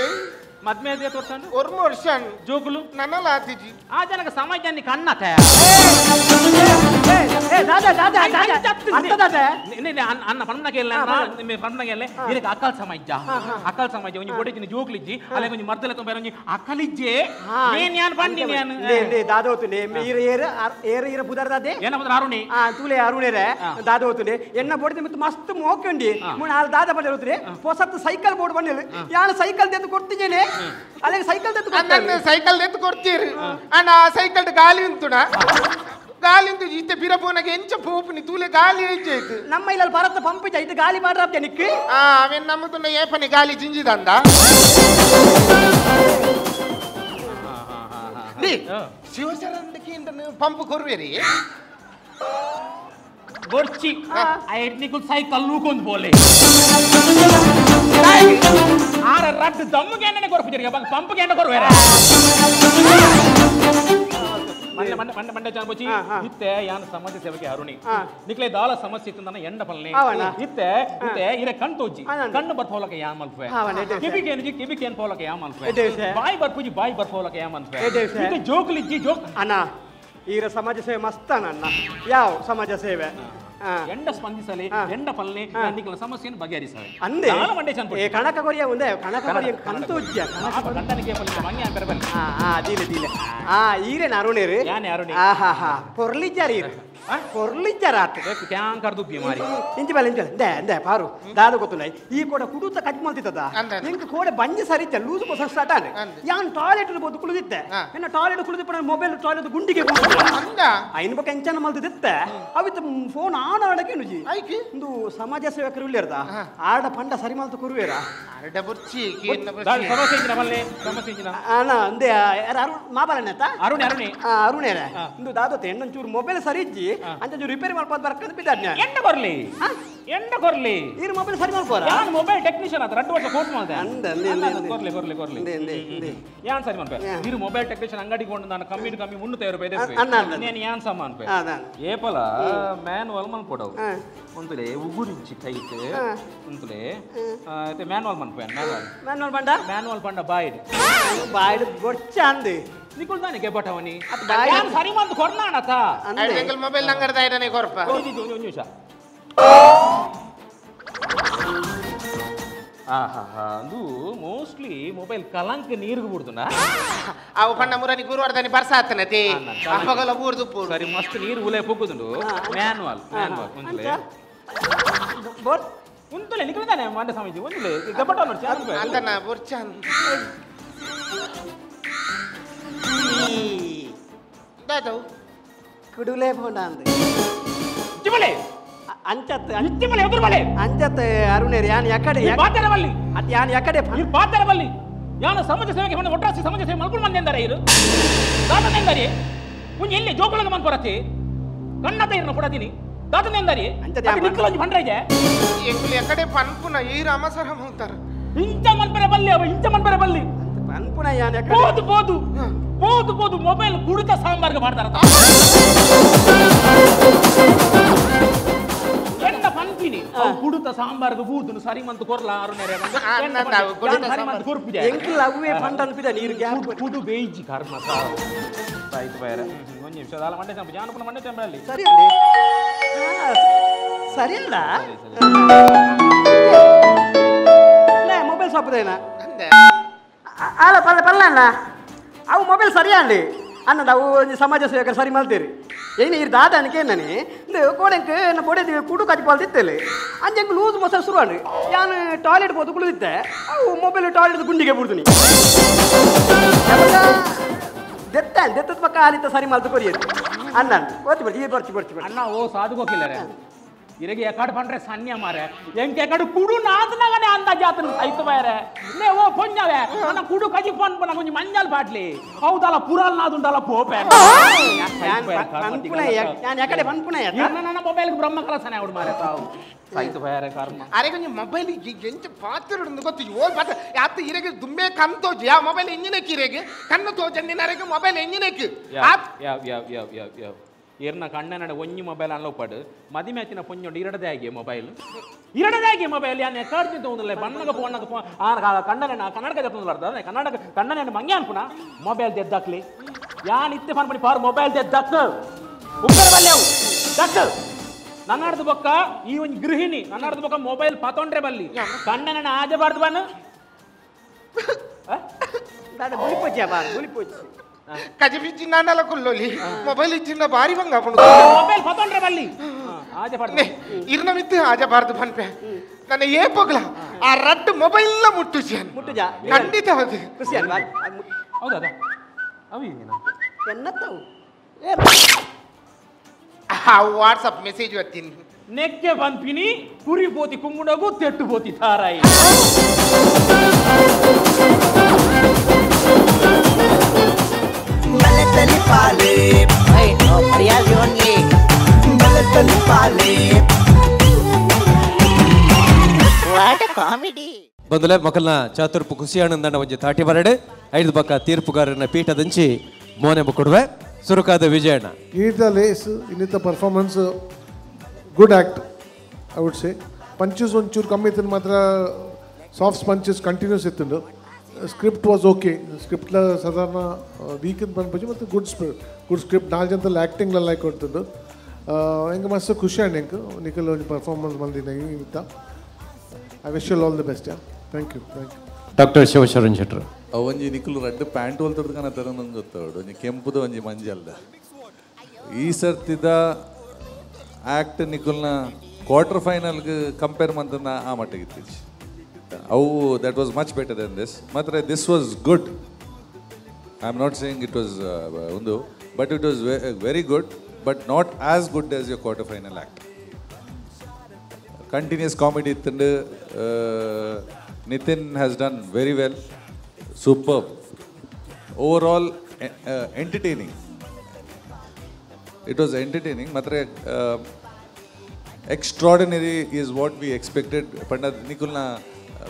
ಮದ್ಮೇದೆ ತೋರ್ಸಂಡು ஒரு ವರ್ಷನ್ ಜೋಗುಲು ನನ್ನ ಲಾತಿಜಿ ಆ ಜನಕ ಸಮಾಜಾన్ని ಕನ್ನತ ಅನ್ನ ಪನ್ನಗೆಲ್ಲ ನಿಮ್ಮ ಪನ್ನಗೆಲ್ಲ ಇದಕ್ಕೆ ಅಕ್ಕಲ್ ಸಮಾಜ ಒಂಜಿ ಬೊಡೆಜಿನ ಜೋಗ್ಲಿಜ್ಜಿ ಅಲೆ ಒಂಜಿ ಮರ್ದಲ ತೊಂಬರ ಒಂಜಿ ಅಕ್ಕಲಿಜ್ಜೆ ನೇನ್ ಯಾನ್ ಪಂಡಿ ನೇನ್ ದಾದೋತುನೆ ಏರ ಬುದರ್ ದಾದೆ ಏನ ಬುದರ್ ಅರುಣಿ ತೂಲೆ ಅರುಣೇರೆ ದಾದೋತುನೆ ಎನ್ನ ಬೊಡೆದ ಮತ್ತು ಮಸ್ತ್ ಮೋಕಂಡಿ ಮುಣ ಆಲ್ ದಾದ ಬಂದಿರುತ್ರೆ ಹೊಸತ್ತು ಸೈಕಲ್ ಬೋರ್ಡ್ ಬಂದಿಲ್ಲ ಯಾನು ಸೈಕಲ್ ತೆತ್ತು ಕೊಡ್ತಿದ್ದೇನೆ ಅಲ್ಲಿಗೆ ಸೈಕಲ್ ತೆತ್ತು ನನ್ನ ಸೈಕಲ್ ತೆತ್ತು ಕೊಡ್ತೀರಿ ಅಣ್ಣ ಆ ಸೈಕಲ್ ಗಾಲಿ ಉಂಟುಣ ಗಾಲಿ ಉಂಟು ಇತ್ತೆ ಬಿರಪೋನಗೆ ಎಂಚ ಪೋಪುನಿ ತೂಲೆ ಗಾಲಿ ಐತೆ ನಮ್ಮ ಇಲ್ಲಿ ಭಾರತ ಪಂಪ್ ಐತೆ ಗಾಲಿ ಮಾಡ್ರಾಪ್ತೆ ನಿಕ್ಕೆ ಅವೇನ್ ನಮ್ಮದುನ್ನ ಏಪನೆ ಗಾಲಿ ಜಿಂಜಿದಂದ ಶಿವಶರಣಕ್ಕೆ ಪಂಪ್ ಕೊರುವೇರಿ ಗೊರ್ಚಿ ಐಡ್ನಿಕು ಸೈಕಲ್ ನೂಕೊಂದು ಬೋಲೆ ಆರ ರಡ್ ದಮ್ಮಗೆ ಎಣ್ಣೆ ಕೊರ್ಪಿಜರಿಗೆ ಪಂಪ್ಗೆ ಎಣ್ಣೆ ಕೊರುವೇರ ಮಂಡೆ ಜನ ಬಚ್ಚಿ ಇತ್ತೆ ಯಾನ ಸಮಾಜ ಸೇವೆಗೆ ಅರುಣಿ ನಿಕ್ಲೆ ದಾಲ ಸಮಸ್ಯೆ ಇತ್ತು ನನ್ನ ಎಂಡ ಪಲ್ಲೆ ಇತ್ತೆ ಇರೆ ಕಣ್ ತೋಜಿ ಕಣ್ಣು ಬರ್ಫೋಲಕ್ಕೆ ಯಾನ್ ಮಲ್ಪೆ ಕಿಬಿಗೆ ಏನ್ ಪೋಲಕ್ಕೆ ಯಾನ್ ಮಲ್ಪೆ ಬಾಯಿ ಬರ್ಪುಜಿ ಬಾಯಿ ಬರ್ಫೋಲಕ್ಕೆ ಯಾನ್ ಮಲ್ಪೆ ಜೋಕ್ಲಿಜ್ಜಿ ಜೋಕ್ ಅಣ್ಣ ಈರ ಸಮಾಜ ಸೇವೆ ಮಸ್ತ ಅಣ್ಣ ಯಾವ ಸಮಾಜ ಸೇವೆ ಎಂಡ ಸ್ಪಂದಿಸಲಿ ಎಂಡ ಪಲ್ಲೆ ನಿಕ್ಲ ಸಮಸ್ಯೆಯನ್ನು ಬಗೆಹರಿಸಲಿ ಅಂದೆ ಕಣಕ ಕೊರಿಯ ಒಂದೇ ಕಣಕ ಕೊರಿಯ ಕಂತೋಜ್ಯ ಗಂಡನಿಗೆ ಪಲ್ಲೆ ಮಂಗ್ಯ ಬೆರಬಲ್ ದೀಲೆ ದೀಲೆ ಈರೆ ಅರುಣೇರು ಯಾನೆ ಅರುಣಿ ಪೊರ್ಲಿಜ್ಜಾರಿ ಪೊರ್ಲಿಜ್ಜಾರಾತ್ ಕ್ಯಾನ್ ಕರ್ದುಪ್ಪಿ ಮಾರಿ ಇಂಚಿ ಬಲ್ಲ ಇಂಚಿ ದೇ ದೇ ಪಾರು ದಾದ ಗೊತ್ತುಂಡೈ ಈ ಕೂಡ ಕುಡುತ್ತ ಕಟ್ ಮಾಡ್ತಿತ್ತದ ನಿಂಗೆ ಕೋಡೆ ಬಂಜಿ ಸರಿಜ್ಜ ಲೂಸ್ ಬಸ್ ಸ್ಟಾರ್ಟ್ ಆನೆ ಯಾನ್ ಟಾಯ್ಲೆಟ್ ಬೋದು ಕುಳಿದಿತ್ತೆ ಇನ್ನ ಟಾಯ್ಲೆಟ್ ಕುಳಿದಿಪ್ಪ ಮೊಬೈಲ್ ಟಾಯ್ಲೆಟ್ ಗುಂಡಿಗೆ ಐನ್ ಬಗ್ಗೆ ಎಂಚನ ಮಲ್ತಿದ್ದೆ ಅವಿತ್ತು ಫೋನ್ ಆನ್ ಆಡಕ್ಕೆ ನುಜಿ ಒಂದು ಸಮಾಜ ಸೇವಕರು ಇಲ್ಲಿರ್ದ ಆಡ ಪಂಡ ಸರಿ ಮಲ್ತು ಕುರುವೇರ ಆಡ ಬುರ್ಚಿ ಸಮಸ್ಯೆ ಇಜ್ಜಿನ ಬಲ್ಲೆ ಸಮಸ್ಯೆ ಇಜ್ಜಿನ ಅಣ್ಣ ಅಂದೆ ಅರುಣ್ ಮಾಬಲನೆತ್ತ ಅರುಣಿ ಅರುಣಿ ಅರುಣೇರ ಇಂದು ದಾದೋತೆ ಹೆಣ್ಣಂಚೂರು ಮೊಬೈಲ್ ಸರಿ ಇಜ್ಜಿ ಅಂಚೂರು ರಿಪೇರಿ ಮಾಡ್ಬೋದು ಬರ್ಕಂತ ಬಿದ್ದಾಡ್ನ ಎಂಡ ಬರ್ಲಿ ಎಂಡ ಕೊರ್ಲಿ ಇರ್ ಮೊಬೈಲ್ ಸರಿ ಮಾಡ್ಬೋರ ಯಾನ್ ಮೊಬೈಲ್ ಟೆಕ್ನಿಷಿಯನ್ ಅದ 2 ವರ್ಷ ಕೋರ್ಸ್ ಮಾಡಿದೆ ಕೊರ್ಲಿ ಕೊರ್ಲಿ ಯಾನ್ ಸರಿ ಮಾಡ್ಬೆ ಇರ್ ಮೊಬೈಲ್ ಟೆಕ್ನಿಷಿಯನ್ ಅಂಗಡಿಗೆ ಕೊಂಡು ನಾನು ಕಮ್ಮಿ 300 ರೂಪಾಯಿ ದೇಸ್ಬೆ నేను ಯಾನ್ ಸಾಮಾನ್ ಪೆ ಏಪಲ ಮ್ಯಾನುವಲ್ ಮನ್ ಕೊಡವು ಒಂತಲೆ ಉಗುರಿಂಚಿ ಟೈಟ್ ಒಂತಲೆ ಮತ್ತೆ ಮ್ಯಾನುವಲ್ ಮನ್ ಪೆ ಮ್ಯಾನುವಲ್ ಬಂಡ ಬಾಯ್ಡ್ ಗೊಚ್ಚ ಅಂದೆ ನಿಕುಲ್ ತಾನೆ ಗೆಬಟವನಿ ಯಾನ್ ಸರಿ ಮಾಡ್ದು ಕೊರ್ನಾಣತ ಐಡೆಂಗಲ್ ಮೊಬೈಲ್ ನಂಗರ್ದ ಐಡನೆ ಕೊರ್ಪ ಒಂದು ನಿಮಿಷ ಅದು ಮೋಸ್ಟ್ಲಿ ಮೊಬೈಲ್ ಕಲಂಕ ನೀರಿಗೆ ಬಿಡ್ದುನ ಅವು ಪಣ್ಣ ಮುರನಿ ಗುರುವಾರದನಿ ಬರ್ಸ ಆತನತಿ ಅಪ್ಪಗಲ ಬೂರ್ದು ಪೂರ್ ಸರಿ ಮಸ್ತ್ ನೀರು ಉಲೆ ಪೋಗುದುಂಡು ಮ್ಯಾನುವಲ್ ಒಂದ್ಲೆ ಒಂದ್ಲೆ ನಿಕಲ್ದಾನೆ ಮಂಡ ಸಮಿತಿ ಒಂದ್ಲೆ ಗಬಟ ನೋಡಿ ಅಂತನ ಬುರ್ಚನ್ ದಾದೌ ಕುಡುಲೆ ಬೋಂಡ ಅಂದೆ ತಿಮಲೆ ಅಂಚತ್ ತಿಮಲೆ ಎದುರುಬಲೆ ಅಂಚತ್ ಅರುಣೇರಿ ಯಾನ್ ಯಾಕಡೆ ಬಾತರವಲ್ಲಿ ಅದ್ ಯಾನ್ ಯಾಕಡೆ ಈ ಬಾತರವಲ್ಲಿ ಯಾನ ಸಮಾಜ ಸೇವೆಗೆ ಬಂದ ಒಟ್ರಾಸಿ ಸಮಾಜ ಸೇವೆ ಮಲ್ಕೊಂಡು ಮಂದೆಂದರೆ ಇರು ದಾತನೆಂದರೆ ಉಂಜ ಎಲ್ಲಿ ಜೋಕುಳಗ ಮನ್ ಕೊರತಿ ಕಣ್ಣತ ಇರನ ಕೊಡತೀನಿ ದಾತನೆಂದರೆ ಅಂಚತ್ ನಿಕ್ಕಲೊಂಜಿ ಬಂಡ್ರೈಜೆ ಎಂಗುಲಿ ಯಾಕಡೆ ಪನ್ಪುನ ಈ ರಾಮಸರ ಹೋಗ್ತಾರ ಇಂಚ ಮನ್ಪರೆ ಬಲ್ಲಿ ಅವ ಇಂಚ ಮನ್ಪರೆ ಬಲ್ಲಿ ಪನ್ಪುನ ಯಾನ್ ಯಾಕಡೆ ಬೋದು ಮೊಬೈಲ್ ಕುಡಿತ ಸಾಂಬಾರ್ಗೆ ಮಾಡ್ತಾರ ಎಂಡ ಪನ್ಪಿನಿ ಕುಡಿತ ಸಾಂಬಾರ್ಗೆ ಬೂದುನು ಸರಿ ಮಂತು ಕೊರ್ಲ ಅರುಣೇರೆ ಸರಿ ಮಂತು ಕೊರ್ಪಿದೆ ಎಂಕಿಲ್ ಅವೇ ಪಂಡ ಅನ್ಪಿದ ನೀರು ಗ್ಯಾಪ್ ಕುಡು ಬೇಯಿಜಿ ಕರ್ಮ ಆಯ್ತು ಬೇರೆ ಒಂದು ನಿಮಿಷ ಅಲ್ಲ ಮಂಡೆ ಚಂಪ ಜಾನಪನ ಮಂಡೆ ಚಂಪಲ್ಲಿ ಸರಿ ಅಲ್ಲ ಸರಿ ಅಲ್ಲ ಮೊಬೈಲ್ ಸಾಪದೇನಾ ಅಲ್ಲ ಪಲ್ಲ ಅಲ್ಲ ಅವು ಮೊಬೈಲ್ ಸರಿಯಾ ಅಂడి ಅನ್ನದ ಅವು ಸಮಾಜ ಸೇವಕರು ಸರಿ ಮಲ್ತೀರಿ ಏನು ಇರ್ ದಾದ ಅನ್ಕೆ ನಾನಿ ಇಂದು ಕೋಡೆಂಕ್ ನನ್ನ ಬೋಡೆ ಕುಡು ಕಚ್ಚಿ ಪಾಲ್ತಿತ್ತಲ್ಲಿ ಅಂಜಂಗೆ ಲೂಸ್ ಮೊಸ ಶುರು ಅಂಡಿ ಯಾನು ಟಾಯ್ಲೆಟ್ ಹೋದು ಕುಳಿದಿತ್ತೆ ಅವು ಮೊಬೈಲ್ ಟಾಯ್ಲೆಟ್ ಗುಂಡಿಗೆ ಬಿಡ್ತೀನಿ ದೆತ್ತದ ಪಕ್ಕ ಆಲಿತ್ತ ಸರಿ ಮಲ್ತು ಕೊರಿಯದು ಅನ್ನ ಬರ್ಚಿ ಅಣ್ಣ ಓ ಸಾಧುಗೋಕಿಲ್ಲ ಇರಗೆ ಎಕಡೆ ಪಂಡ್ರೆ ಸನ್ಯ ಮಾರೆ ಎಂಕೆ ಎಕಡೆ ಕುಡು ನಾದನಗನೆ ಅಂದ ಜಾತನ ಐತು ಬೇರೆ ನೇ ಓ ಪೊಂಜವೆ ನನ್ನ ಕುಡು ಕಜಿ ಪನ್ ಪನ ಕೊಂಚ ಮಂಜಲ್ ಬಾಟ್ಲಿ ಹೌದಲ್ಲ ಪುರಾಲ್ ನಾದುಂಡಲ್ಲ ಪೋಪೆ ನಾನು ಎಕಡೆ ಪನ್ಪುನ ನನ್ನ ಮೊಬೈಲ್ ಬ್ರಹ್ಮ ಕಲಸನೆ ಅವಡು ಮಾರೆ ತಾವು ಐತು ಬೇರೆ ಕರ್ಮ ಅರೆ ಕೊಂಚ ಮೊಬೈಲ್ ಎಂಚ ಪಾತ್ರ ಗೊತ್ತು ಓ ಪಾತ್ರ ಯಾತ ಇರಗೆ ದುಂಬೆ ಕಣ್ ತೋಜಿ ಆ ಮೊಬೈಲ್ ಎಂಜಿನಕ್ಕೆ ಇರಗೆ ಕಣ್ಣು ತೋಜಂದಿನ ಅರೆಗೆ ಮೊಬೈಲ್ ಎಂಜಿನಕ್ಕೆ ಯಾವ ಏರ್ನ ಕಣ್ಣನ ಒಂಜಿ ಮೊಬೈಲ್ ಅನ್ಲೋಪಾಡು ಮದಿಮೆತ್ತಿನ ಪೊಂಜೊಂಡು ಇರಡದಾಗಿ ಮೊಬೈಲ್ ಇರಡದಾಗಿ ಮೊಬೈಲ್ ಯಾನ್ ಎಕ್ಕಾಡ್ತಿ ತಗೊಂಡಲ್ಲ ಬಣ್ಣಗ ಫೋನ್ ಕಣ್ಣನ ಕನ್ನಡಕ ಜಪ್ಪ ಬರ್ತದೆ ಕನ್ನಡಕ ಕಣ್ಣನ ಮಂಗೆ ಅನ್ಪುಣ ಮೊಬೈಲ್ ತೆದ್ದಾಕ್ಲಿ ಯಾನ್ ಇತ್ತೆ ಫೋನ್ ಮಾಡಿ ಪಾರ್ ಮೊಬೈಲ್ ತೆದ್ದಾಕ ಉತ್ತರ ಬಲ್ಲೆವು ದಕ್ಕ ನನ್ನಡ್ದು ಬೊಕ್ಕ ಈ ಒಂದು ಗೃಹಿಣಿ ನನ್ನಡ್ದು ಬೊಕ್ಕ ಮೊಬೈಲ್ ಪತೊಂಡ್ರೆ ಬಲ್ಲಿ ಕಣ್ಣನ ಆಜಬಾರ್ದು ಬನ್ನ కజిపిచ్చి నాన్నల కుల్లోలి మొబైల్ ఇచ్చిన భారీ బంగా మొబైల్ పతొండ్ರೆ బల్లి ఇర్నమిత్తే ఆజబార్దు పన్పే ನನ್ನ ಏ ಪೋಗ್ಲ ಆ ರಡ್ಡು ಮೊಬೈಲ್ ಮುಟ್ಟುಜಾ ಖಂಡಿತ ಹೌದಾ ಅವಿ ಎನ್ನತ್ತವು ವಾಟ್ಸಪ್ ಮೆಸೇಜ್ వచ్చింది నెక్కే పంపిని కురిపోతి కుంగుడగు తెట్టుపోతి తారాయి బలతలి పాలే Ay, no, Priya Yoni. బలతలి పాలే What a comedy. ಬಂಧುಲೆ ಮಕ್ಕಳನ್ನ ಚಾತುರ್ಪು ಖುಷಿ ಆನಂದನ ಒಂಜಿ ತಾಟಿ ಬರಡೆ ಐದು ಪಕ್ಕ ತೀರ್ಪುಗಾರನ ಪೀಠದಂಚಿ ಮೋನೆ ಕೊಡುವೆ ಸುರುಕಾದ ವಿಜಯಣ್ಣ ಇನ್ನಿತ ಲೇಸ್ ಇನ್ನಿತ performance good act I would say punches ಒಂಚೂರು ಕಮ್ಮಿ ಇತ್ತು ಮಾತ್ರ ಸಾಫ್ಟ್ ಪಂಚಸ್ ಕಂಟಿನ್ಯೂಸ್ ಇತ್ತು ಸ್ಕ್ರಿಪ್ಟ್ ವಾಸ್ ಓಕೆ ಸ್ಕ್ರಿಪ್ಟ್ಲ ಸಾಧಾರಣ ವೀಕ್ ಅಂತ ಬಂದ್ಬಿಟ್ಟು ಮತ್ತು ಗುಡ್ ಸ್ಕ್ರಿಪ್ಟ್ 4 ಜನದಲ್ಲಿ ಆ್ಯಕ್ಟಿಂಗ್ಲೆಲ್ಲ ಕೊಡ್ತಿದ್ದು ಹೆಂಗೆ ಮಸ್ತ್ ಖುಷಿ ಆಂಡ್ ಹೆಂಗೆ ನಿಖಲ್ ಒಂದು ಪರ್ಫಾರ್ಮೆನ್ಸ್ ಬಂದಿದ್ದೆ ಇಂಥ I wish you all the best thank you doctor Shivsharan ಶೆಟ್ರು ಒಂಜಿ ನಿಖಲು ರಡ್ಡು ಪ್ಯಾಂಟ್ ಹೊಲ್ತದ ಕನ ತರ ನಂಗೆ ಗೊತ್ತಾವಡು ಒಂಜಿ ಕೆಂಪುದ ಒಂಜಿ ಮಂಜಲ್ದ ಈ ಸರ್ತಿದ ಆ್ಯಕ್ಟ್ ನಿಖಲ್ನ ಕ್ವಾರ್ಟರ್ ಫೈನಲ್ಗೆ ಕಂಪೇರ್ ಮಂತನ ಆ ಮಟ್ಟಿಗೆ ಅವು that was much better than this ಮಾತ್ರ this was good I am not saying it was ಒಂದು but it was very good but not as good as your quarter final act continuous comedy ಇತ್ತಂಡು Nitin has done very well super overall entertaining it was entertaining ಮಾತ್ರ extraordinary is what we expected ಪಂಡ ನಿಖಲ್ನ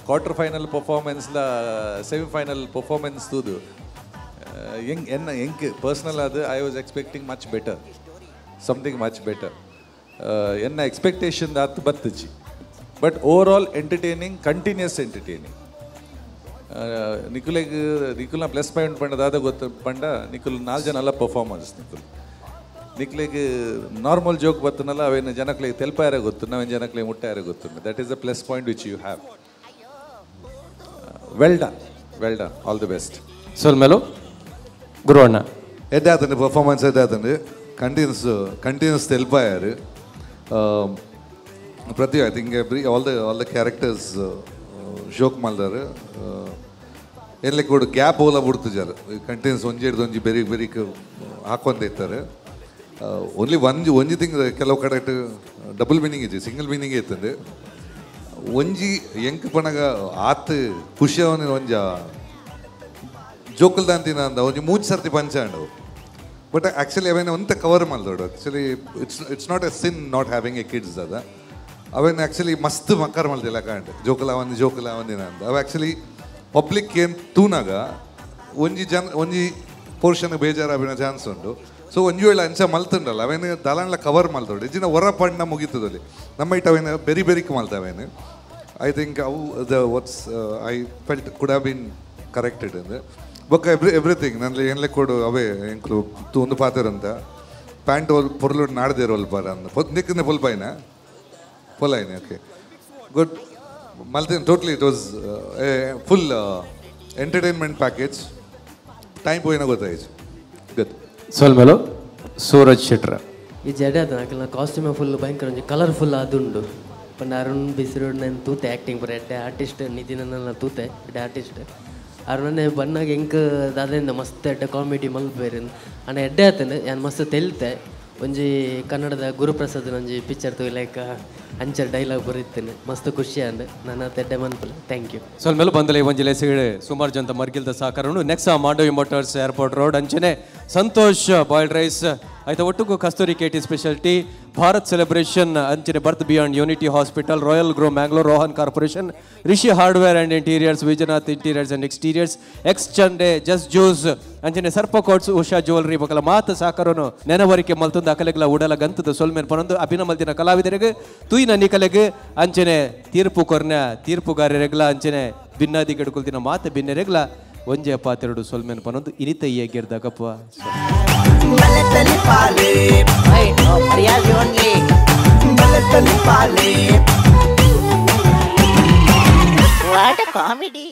ಕ್ವಾರ್ಟರ್ ಫೈನಲ್ ಪರ್ಫಾರ್ಮೆನ್ಸ್ಲ ಸೆಮಿಫೈನಲ್ ಪರ್ಫಾರ್ಮೆನ್ಸ್ ತೂದು ಹೆಂಗೆ ಪರ್ಸ್ನಲ್ ಅದು I was expecting much better something much better ಎನ್ನ ಎಕ್ಸ್ಪೆಕ್ಟೇಷನ್ ಆತು ಬತ್ತಚಿ but overall entertaining continuous entertaining ನಿಖುಲ್ನ ಪ್ಲಸ್ ಪಾಯಿಂಟ್ ಪಂಡದಾದ ಗೊತ್ತು ಪಂಡ ನಿಖುಲ್ 4 ಜನ ಅಲ್ಲ ಪರ್ಫಾರ್ಮೆನ್ಸ್ ನಿಖಿಲಿಗೆ ನಾರ್ಮಲ್ ಜೋಕ್ ಬರ್ತನಲ್ಲ ಅವೇನು ಜನಕ್ಲಿಗೆ ತೆಲ್ಪಾಯಾರೆ ಗೊತ್ತು ನಾವೇನು ಜನಕ್ಲಿಗೆ ಮುಟ್ಟಾಯಾರೆ ಗೊತ್ತು that is the plus point which you have well done all the best ಸೋಲ್ ಮೇಲೂ ಗುರು ಅಣ್ಣ ಎದ್ದಾತಂడి ಪರ್ಫಾರ್ಮೆನ್ಸ್ ಎದ್ದಾತಂడి ಕಂಟಿನ್ಯೂಸ್ ತೆಲ್ಪಾಯಾರು ಪ್ರತಿ I think all the characters joke ಮಲ್ದಾರು ಎಲ್ಲ ಕೂಡ ಗ್ಯಾಪ್ ಹೋಲ ಬಿಡ್ತಿದ್ದಾರೆ ಕಂಟಿನ್ಯೂಸ್ ಒಂಜಿ ಬೆರಿ ಹಾಕೊಂತ ಇರ್ತಾರೆ ಓನ್ಲಿ ಒಂಜಿ ಥಿಂಗ್ ಕೆಲವು ಕಡೆ ಡಬಲ್ ಮೀನಿಂಗ್ ಇದೆ ಸಿಂಗಲ್ ಮೀನಿಂಗ್ ಇರ್ತದೆ ಒಂಜಿ ಎಂಕ್ ಪಣಗ ಆತ್ ಖುಷಿ ಅವನ ಒಂಜ ಜೋಕಲ್ದ ಅಂತಿನ ಅಂದ ಒಂಜಿ 3 ಸರ್ತಿ ಪಂಚಾಂಡು ಬಟ್ ಆ್ಯಕ್ಚುಲಿ ಅವೇನು ಒಂತ ಕವರ್ ಮಲ್ದೋಡು actually it's not a sin not having a kids ಅದ ಅವೇನು ಆ್ಯಕ್ಚುಲಿ ಮಸ್ತ್ ಮಕ್ಕರ್ ಮಲ್ತಿಲ್ಲ ಕಾಂಡ್ ಜೋಕಲ ಅವಂದಿನ ಅಂದ ಅವು ಆ್ಯಕ್ಚುಲಿ ಪಬ್ಲಿಕ್ ಏನು ತೂನಾಗ ಒಂಜಿ ಪೋರ್ಷನ್ ಬೇಜಾರು ಅವಿನ ಚಾನ್ಸ್ ಉಂಟು ಸೊ ಒಂಜಿ ವೇಳೆ ಅಂಚ ಮಲ್ತುಂಡಲ್ಲ ಅವೇನು ದಲಾನ್ಲ ಕವರ್ ಮಲ್ತೋಡು ಇಜಿನ ಹೊರ ಪಣ್ಣ ಮುಗಿತದಲ್ಲಿ ನಮ್ಮ ಇಟ್ಟು ಅವೇನು ಬೆರಿಕ್ ಮಲ್ತವೇನು ಐ ಥಿಂಕ್ ಅವು the what's I felt could have been corrected ಅಂದ್ರೆ ಬೊಕ್ಕ ಎವ್ರಿಥಿಂಗ್ ನನ್ನ ಏನ್ಲೆ ಕೊಡು ಅವೇ ಎಂಕ್ಲು ಒಂದು ಪಾತಿರಂತ ಪ್ಯಾಂಟ್ ಪೊರ್ಲು ನಾಡ್ದೇರು ಒಲ್ಪಾರ ಅಂದ ನಿಕ್ಕನೆ ಪೊಲಾಯ್ನ ಓಕೆ ಗುಡ್ ಮಲ್ತೇನೆ totally it was full entertainment package time ಪೋಯಿನ ಗೊತ್ತಾಯ್ತು ಗುಡ್ ಸೋಲ್ ಮೇಲೂ ಸೂರಜ್ ಶೆಟ್ರ ಈ ಜಡ ಅದು ಕಾಸ್ಟ್ಯೂಮ್ ಫುಲ್ ಭಯಂಕರ ಒಂಜಿ ಕಲರ್ಫುಲ್ ಆದುಂಡು ಪಂಡ ಅರುಣ್ ಬಿಸಿರೋಡ್ ನಾನು ತೂತೆ ಆ್ಯಕ್ಟಿಂಗ್ ಬರ ಎಡ್ಡೆ ಆರ್ಟಿಸ್ಟ್ ನಿತಿನ ತೂತೆ ಎಡ್ಡೆ ಆರ್ಟಿಸ್ಟ್ ಅರುಣನೆ ಬನ್ನಾಗ ಹೆಂಗೆ ದಾದಿಂದ ಮಸ್ತ್ ಎಡ್ಡೆ ಕಾಮಿಡಿ ಮಲ್ಪೇರು ಅಣ್ಣ ಎಡ್ಡೆ ಆತಂಡು ನಾನು ಮಸ್ತ್ ತೆಲ್ತೆ ಒಂಜಿ ಕನ್ನಡದ ಗುರುಪ್ರಸಾದ್ ಒಂಜಿ ಪಿಕ್ಚರ್ ಲೈಕ್ ಅಂಚರ್ ಡೈಲಾಗ್ ಬರೀತೇನೆ ಮಸ್ತ್ ಖುಷಿ ಅಂದೆ ನಾನು ತೆಡ್ಡೆ ಮನ್ಪಲ್ಲ ಥ್ಯಾಂಕ್ ಯು ಸೋಲ್ ಮೇಲೂ ಬಂದಲೆ ಒಂಜಿ ಲೇಸಿಗಡೆ ಸುಮಾರು ಜನ ಮರ್ಗಿಲ್ದ ಸಾಕಾರನು next Mandavi motors airport road ಅಂಚನೆ ಸಂತೋಷ್ ಬಾಯ್ಲ್ಡ್ ರೈಸ್ ಆಯ್ತಾ ಒಟ್ಟಿಗೂ Kasturi KT specialty Bharat celebration ಅಂಚನೆ birth beyond unity hospital royal grow Mangalore Rohan corporation Rishi hardware and interiors Vijayanath interiors and exteriors ಎಕ್ಸ್ ಚಂಡೆ ಜಸ್ಟ್ ಜ್ಯೂಸ್ ಅಂಚನೆ ಸರ್ಪ ಕೋಟ್ಸ್ ಉಷಾ ಜ್ಯುವೆಲ್ರಿ ಬಕಲ ಮಾತು ಸಾಕರನು ನೆನವರಿಕೆ ಮಲ್ತೊಂದು ಅಕಲೆಗಳ ಉಡಲ ಗಂತದ ಸೊಲ್ಮೇನ್ ಪನೊಂದು ಅಭಿನ ಮಲ್ತಿನ ಕಲಾವಿದರಿಗೆ ತುಯಿನ ನಿಕಲೆಗೆ ಅಂಚನೆ ತೀರ್ಪು ಕೊರ್ನ ತೀರ್ಪುಗಾರರೆಗ್ಲ ಅಂಚನೆ ಭಿನ್ನಾದಿ ಗಡ್ಕೊಳ್ತಿನ ಮಾತು ಭಿನ್ನರೆಗ್ಲ ಒಂಜೆ ಪಾತೆರಡು ಸೊಲ್ಮೇನ್ ಪನೊಂದು ಇನಿತ ಏಗಿರ್ದಾಗಪ್ಪ ಬಲೆತಲಿ ಪಾಲೆ ಪ್ರಿಯಾಜ್ ಓನ್ಲಿ ಬಲೆತಲಿ ಪಾಲೆ ವಾಟ್ ಕಾಮಿಡಿ